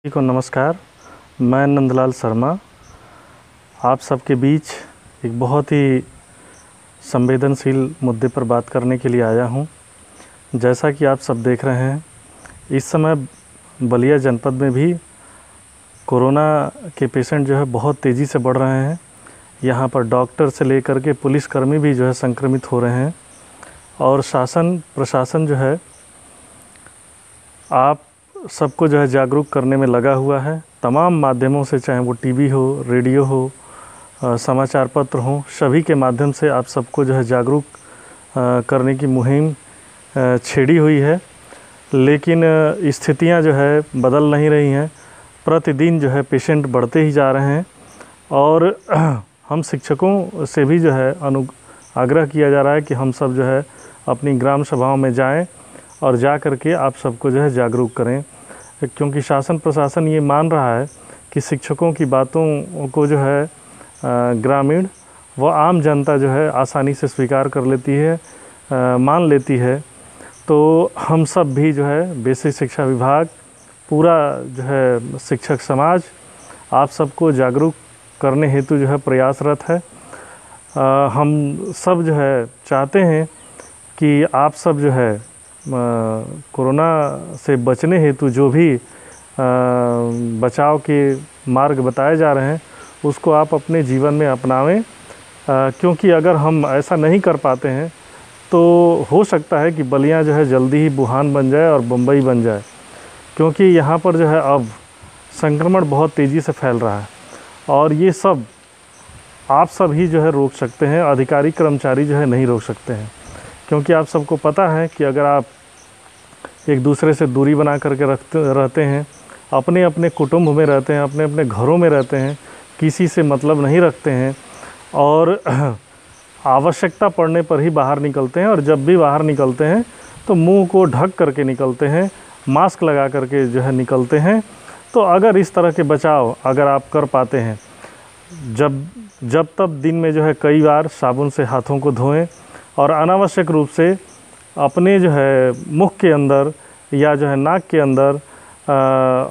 जी को नमस्कार। मैं नंदलाल शर्मा आप सबके बीच एक बहुत ही संवेदनशील मुद्दे पर बात करने के लिए आया हूं। जैसा कि आप सब देख रहे हैं, इस समय बलिया जनपद में भी कोरोना के पेशेंट जो है बहुत तेज़ी से बढ़ रहे हैं। यहां पर डॉक्टर से लेकर के पुलिसकर्मी भी जो है संक्रमित हो रहे हैं और शासन प्रशासन जो है आप सबको जो है जागरूक करने में लगा हुआ है। तमाम माध्यमों से, चाहे वो टीवी हो, रेडियो हो, समाचार पत्र हो, सभी के माध्यम से आप सबको जो है जागरूक करने की मुहिम छेड़ी हुई है। लेकिन स्थितियां जो है बदल नहीं रही हैं। प्रतिदिन जो है पेशेंट बढ़ते ही जा रहे हैं और हम शिक्षकों से भी जो है आग्रह किया जा रहा है कि हम सब जो है अपनी ग्राम सभाओं में जाएं और जा कर के आप सबको जो है जागरूक करें, क्योंकि शासन प्रशासन ये मान रहा है कि शिक्षकों की बातों को जो है ग्रामीण व आम जनता जो है आसानी से स्वीकार कर लेती है, मान लेती है। तो हम सब भी जो है बेसिक शिक्षा विभाग, पूरा जो है शिक्षक समाज आप सबको जागरूक करने हेतु जो है प्रयासरत है। हम सब जो है चाहते हैं कि आप सब जो है कोरोना से बचने हेतु जो भी बचाव के मार्ग बताए जा रहे हैं उसको आप अपने जीवन में अपनावें, क्योंकि अगर हम ऐसा नहीं कर पाते हैं तो हो सकता है कि बलिया जो है जल्दी ही वुहान बन जाए और बम्बई बन जाए, क्योंकि यहाँ पर जो है अब संक्रमण बहुत तेज़ी से फैल रहा है और ये सब आप सब ही जो है रोक सकते हैं। अधिकारी कर्मचारी जो है नहीं रोक सकते हैं, क्योंकि आप सबको पता है कि अगर आप एक दूसरे से दूरी बना करके रहते हैं, अपने अपने कुटुंब में रहते हैं, अपने अपने घरों में रहते हैं, किसी से मतलब नहीं रखते हैं और आवश्यकता पड़ने पर ही बाहर निकलते हैं और जब भी बाहर निकलते हैं तो मुंह को ढक करके निकलते हैं, मास्क लगा करके जो है निकलते हैं। तो अगर इस तरह के बचाव अगर आप कर पाते हैं, जब तब दिन में जो है कई बार साबुन से हाथों को धोएं और अनावश्यक रूप से अपने जो है मुख के अंदर या जो है नाक के अंदर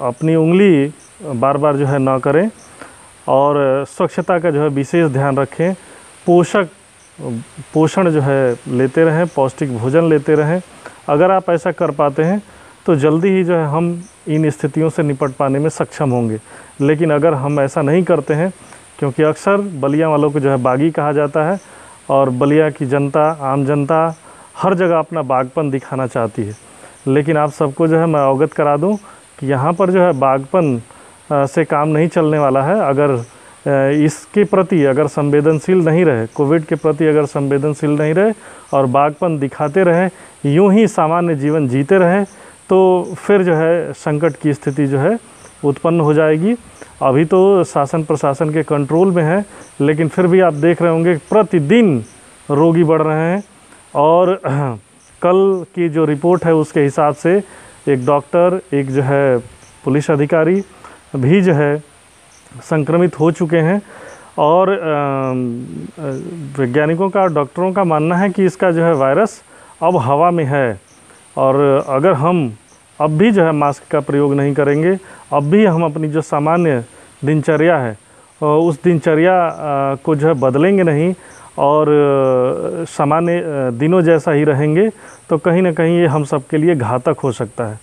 अपनी उंगली बार बार जो है ना करें और स्वच्छता का जो है विशेष ध्यान रखें। पोषण जो है लेते रहें, पौष्टिक भोजन लेते रहें। अगर आप ऐसा कर पाते हैं तो जल्दी ही जो है हम इन स्थितियों से निपट पाने में सक्षम होंगे। लेकिन अगर हम ऐसा नहीं करते हैं, क्योंकि अक्सर बलिया वालों को जो है बागी कहा जाता है और बलिया की जनता, आम जनता हर जगह अपना बागपन दिखाना चाहती है, लेकिन आप सबको जो है मैं अवगत करा दूं कि यहाँ पर जो है बागपन से काम नहीं चलने वाला है। अगर इसके प्रति अगर संवेदनशील नहीं रहे, कोविड के प्रति अगर संवेदनशील नहीं रहे और बागपन दिखाते रहे, यूं ही सामान्य जीवन जीते रहे, तो फिर जो है संकट की स्थिति जो है उत्पन्न हो जाएगी। अभी तो शासन प्रशासन के कंट्रोल में है, लेकिन फिर भी आप देख रहे होंगे प्रतिदिन रोगी बढ़ रहे हैं और कल की जो रिपोर्ट है उसके हिसाब से एक डॉक्टर, एक जो है पुलिस अधिकारी भी जो है संक्रमित हो चुके हैं और वैज्ञानिकों का, डॉक्टरों का मानना है कि इसका जो है वायरस अब हवा में है और अगर हम अब भी जो है मास्क का प्रयोग नहीं करेंगे, अब भी हम अपनी जो सामान्य दिनचर्या है उस दिनचर्या को जो है बदलेंगे नहीं और सामान्य दिनों जैसा ही रहेंगे, तो कहीं ना कहीं ये हम सब के लिए घातक हो सकता है।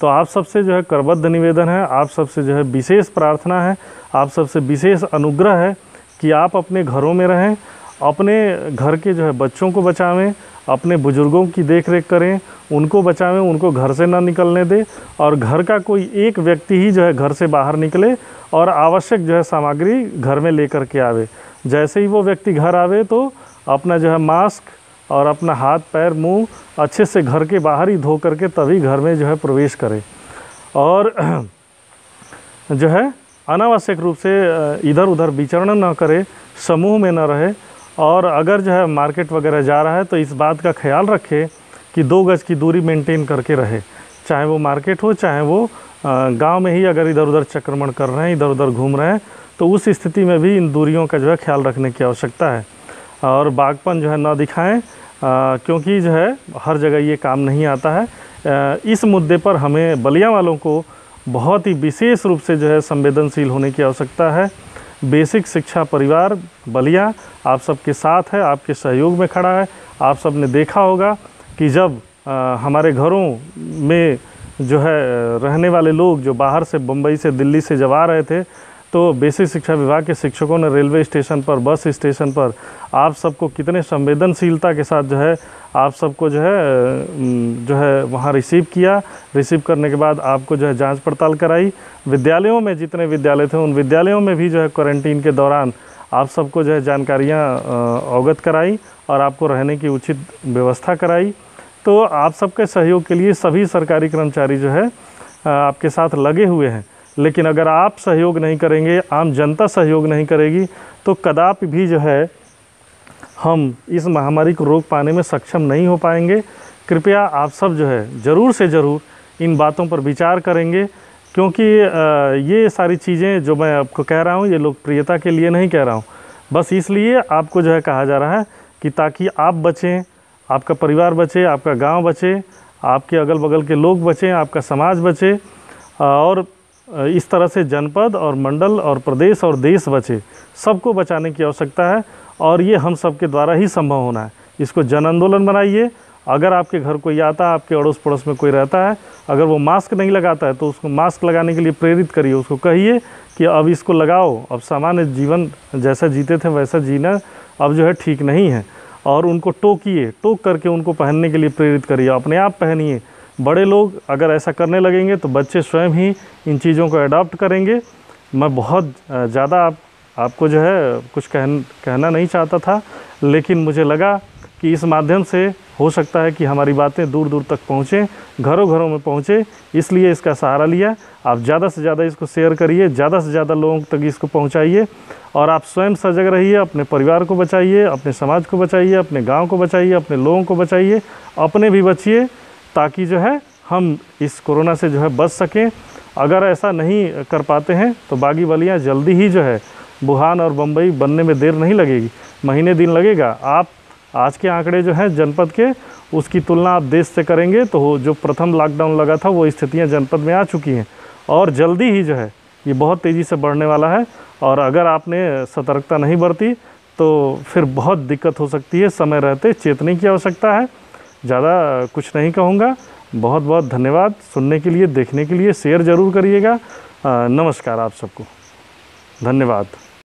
तो आप सबसे जो है करबद्ध निवेदन है, आप सबसे जो है विशेष प्रार्थना है, आप सबसे विशेष अनुग्रह है कि आप अपने घरों में रहें, अपने घर के जो है बच्चों को बचावें, अपने बुज़ुर्गों की देखरेख करें, उनको बचावें, उनको घर से ना निकलने दें और घर का कोई एक व्यक्ति ही जो है घर से बाहर निकले और आवश्यक जो है सामग्री घर में लेकर के आवे। जैसे ही वो व्यक्ति घर आवे तो अपना जो है मास्क और अपना हाथ पैर मुंह अच्छे से घर के बाहर ही धो करके तभी घर में जो है प्रवेश करे और जो है अनावश्यक रूप से इधर उधर विचरण न करे, समूह में न रहे और अगर जो है मार्केट वगैरह जा रहा है तो इस बात का ख्याल रखे कि 2 गज की दूरी मेंटेन करके रहे, चाहे वो मार्केट हो चाहे वो गांव में ही अगर इधर उधर चक्रमण कर रहे हैं, इधर उधर घूम रहे हैं, तो उस स्थिति में भी इन दूरियों का जो है ख्याल रखने की आवश्यकता है और बागपन जो है ना दिखाएं, क्योंकि जो है हर जगह ये काम नहीं आता है। इस मुद्दे पर हमें बलिया वालों को बहुत ही विशेष रूप से जो है संवेदनशील होने की आवश्यकता है। बेसिक शिक्षा परिवार बलिया आप सबके साथ है, आपके सहयोग में खड़ा है। आप सब ने देखा होगा कि जब हमारे घरों में जो है रहने वाले लोग जो बाहर से बम्बई से दिल्ली से जब आ रहे थे, तो बेसिक शिक्षा विभाग के शिक्षकों ने रेलवे स्टेशन पर, बस स्टेशन पर आप सबको कितने संवेदनशीलता के साथ जो है आप सबको जो है वहाँ रिसीव किया। रिसीव करने के बाद आपको जो है जांच पड़ताल कराई। विद्यालयों में जितने विद्यालय थे उन विद्यालयों में भी जो है क्वारंटीन के दौरान आप सबको जो है जानकारियाँ अवगत कराई और आपको रहने की उचित व्यवस्था कराई। तो आप सबके सहयोग के लिए सभी सरकारी कर्मचारी जो है आपके साथ लगे हुए हैं। लेकिन अगर आप सहयोग नहीं करेंगे, आम जनता सहयोग नहीं करेगी, तो कदापि भी जो है हम इस महामारी को रोक पाने में सक्षम नहीं हो पाएंगे। कृपया आप सब जो है ज़रूर से ज़रूर इन बातों पर विचार करेंगे, क्योंकि ये सारी चीज़ें जो मैं आपको कह रहा हूँ ये लोकप्रियता के लिए नहीं कह रहा हूँ, बस इसलिए आपको जो है कहा जा रहा है कि ताकि आप बचें, आपका परिवार बचे, आपका गांव बचे, आपके अगल बगल के लोग बचें, आपका समाज बचे और इस तरह से जनपद और मंडल और प्रदेश और देश बचे। सबको बचाने की आवश्यकता है और ये हम सब के द्वारा ही संभव होना है। इसको जन आंदोलन बनाइए। अगर आपके घर कोई आता है, आपके अड़ोस पड़ोस में कोई रहता है, अगर वो मास्क नहीं लगाता है तो उसको मास्क लगाने के लिए प्रेरित करिए। उसको कहिए कि अब इसको लगाओ, अब सामान्य जीवन जैसा जीते थे वैसा जीना अब जो है ठीक नहीं है। और उनको टोकिए, टोक करके उनको पहनने के लिए प्रेरित करिए। अपने आप पहनिए। बड़े लोग अगर ऐसा करने लगेंगे तो बच्चे स्वयं ही इन चीज़ों को अडॉप्ट करेंगे। मैं बहुत ज़्यादा आपको जो है कुछ कहना नहीं चाहता था, लेकिन मुझे लगा कि इस माध्यम से हो सकता है कि हमारी बातें दूर दूर तक पहुँचें, घरों घरों में पहुँचे, इसलिए इसका सहारा लिया। आप ज़्यादा से ज़्यादा इसको शेयर करिए, ज़्यादा से ज़्यादा लोगों तक इसको पहुँचाइए और आप स्वयं सजग रहिए। अपने परिवार को बचाइए, अपने समाज को बचाइए, अपने गांव को बचाइए, अपने लोगों को बचाइए, अपने भी बचिए, ताकि जो है हम इस कोरोना से जो है बच सकें। अगर ऐसा नहीं कर पाते हैं तो बागी बलिया जल्दी ही जो है वुहान और बम्बई बनने में देर नहीं लगेगी, महीने दिन लगेगा। आप आज के आंकड़े जो हैं जनपद के, उसकी तुलना आप देश से करेंगे तो जो प्रथम लॉकडाउन लगा था वो स्थितियां जनपद में आ चुकी हैं और जल्दी ही जो है ये बहुत तेज़ी से बढ़ने वाला है। और अगर आपने सतर्कता नहीं बरती तो फिर बहुत दिक्कत हो सकती है। समय रहते चेतने की आवश्यकता है। ज़्यादा कुछ नहीं कहूँगा। बहुत बहुत धन्यवाद सुनने के लिए, देखने के लिए। शेयर ज़रूर करिएगा। नमस्कार आप सबको, धन्यवाद।